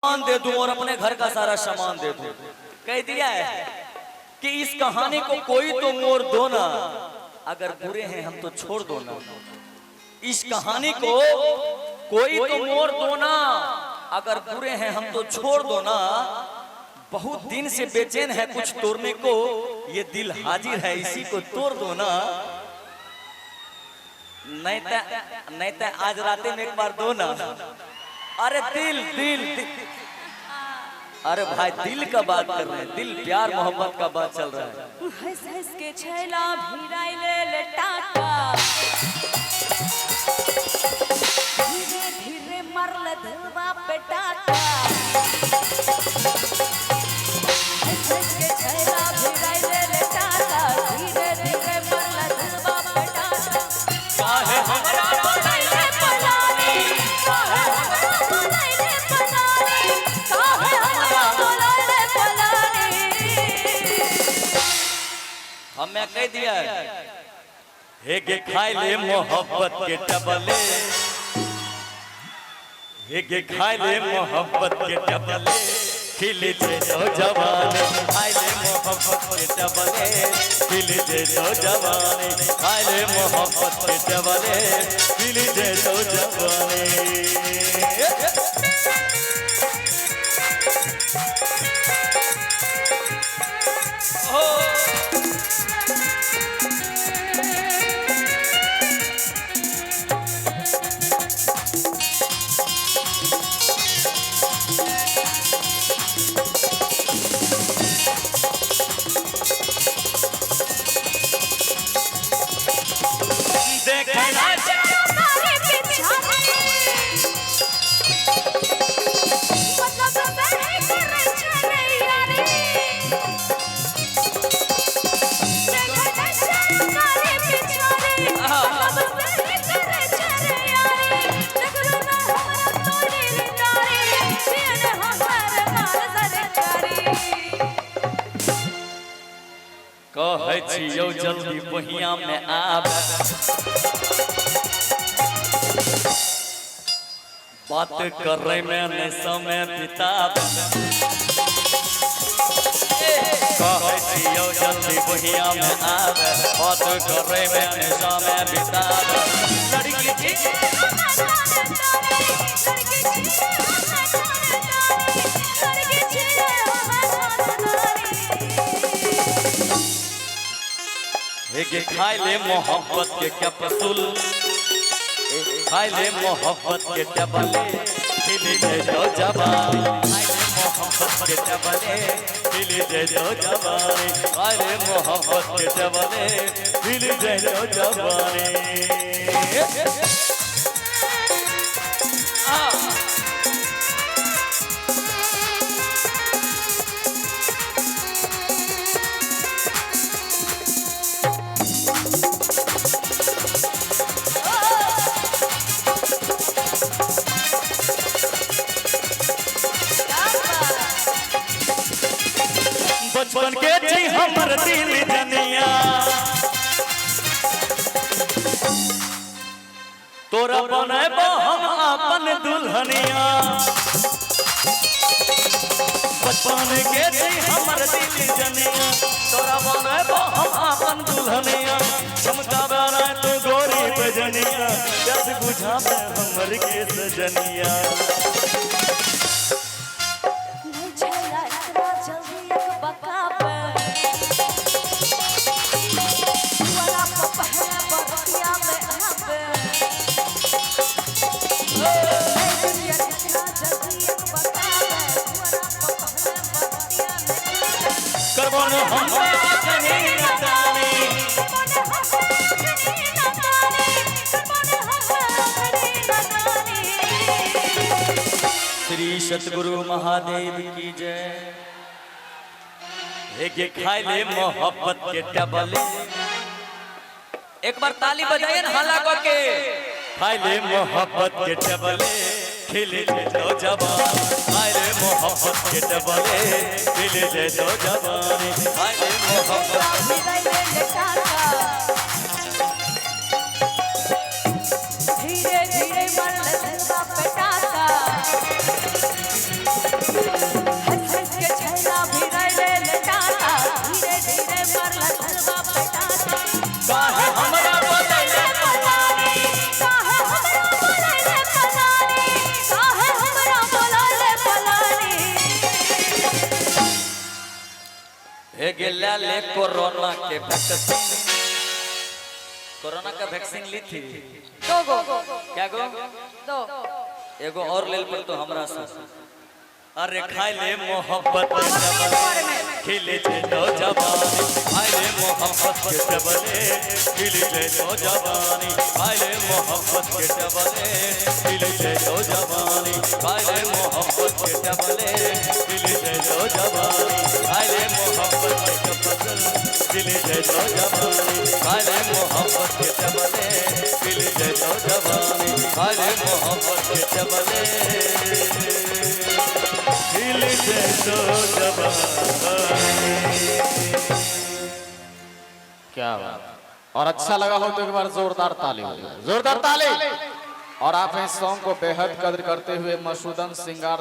सामान दे दूं और अपने घर का सारा सामान दे दूं। कह दिया है कि इस कहानी को कोई तो मोड़ दो ना, अगर बुरे हैं हम तो छोड़ दो ना। इस कहानी को कोई तो मोड़ दो ना, अगर बुरे हैं हम तो छोड़ दो ना। बहुत दिन से बेचैन है कुछ तोड़ने को, ये दिल हाजिर है इसी को तोड़ दो ना। नहीं तो आज राते में एक बार दो ना। अरे दिल दिल, दिल। अरे भाई दिल का बात कर रहे हैं, दिल प्यार मोहब्बत का बात चल रहा है। हंस हंस के छैला भिराइले टाका, धीरे धीरे मरल धलवा पे टाका। हंस हंस के छैला भिराइले टाका, धीरे धीरे मरल धलवा पे टाका। काहे हमरा बनाइले पलानी, काहे हमरा बनाइले पलानी, काहे हमरा बनाइले पलानी। हमें कह दिया हे गे खाई ले मोहब्बत के टबले, हे गे खाई ले मोहब्बत के टबले, खिले जे तो जवान। खाई ले मोहब्बत के टबले, खिले जे तो जवान। खाई ले मोहब्बत के टबले, खिले जे तो जवान। कहै छियौ जल्दी बहिया में आब, बात करे में न समय बिताब। कहै छियौ जल्दी बहिया में आब, बात करे में न समय बिताब। लड़की के खाई ले मोहब्बत के कैप्सूल, खाई ले मोहब्बत के टबले, खिले जे तो जवान। खाई ले मोहब्बत के टबले, खिले जे तो जवान। खाई ले मोहब्बत के टबले, खिले जे तो जवान। बचपन के थी हमर दिल जनिया, तोरा बनैबो हम अपन दुल्हनिया। बचपन के थी हमर दिल जनिया, तोरा बनैबो हम अपन दुल्हनिया। चमकावे ना तू गोरी बजनिया, जब बुझावे हमर के सजनिया। श्री सतगुरु महादेव की जय। हे के खाई ले मोहब्बत के टबले, एक बार ताली बजाइए ना हल्ला करके। खाई ले मोहब्बत के टबले, खिले जे तो जवान। खाई ले मोहब्बत के टबले, खिले जे तो जवान। खाई ले मोहब्बत धीरे धीरे मरल धलवा पे टाका। हे गिल्ला ले कोरोना के वैक्सीन, कोरोना का वैक्सीन ली थी दो क्या गो दो एगो और लेल पर तो हमरा से अरे खाई ले मोहब्बत के पावर में डबले में खिले जे तो जवानी खाई ले मोहब्बत के डबले खिले जे तो जवानी खाई ले मोहब्बत के डबले खिले जे तो जवानी खाई ले मोहब्बत के डबले खिले जे तो जवानी खाई ले मोहब्बत के डबले खिले जे तो जवानी खाई ले मोहब्बत के डबले खिले जे तो जवानी खाई ले मोहब्बत के डबले क्या बात। और अच्छा लगा हो तो एक बार जोरदार ताली हो, जोरदार ताली। और आप इस सॉन्ग को बेहद कद्र करते हुए मसूदन सिंगार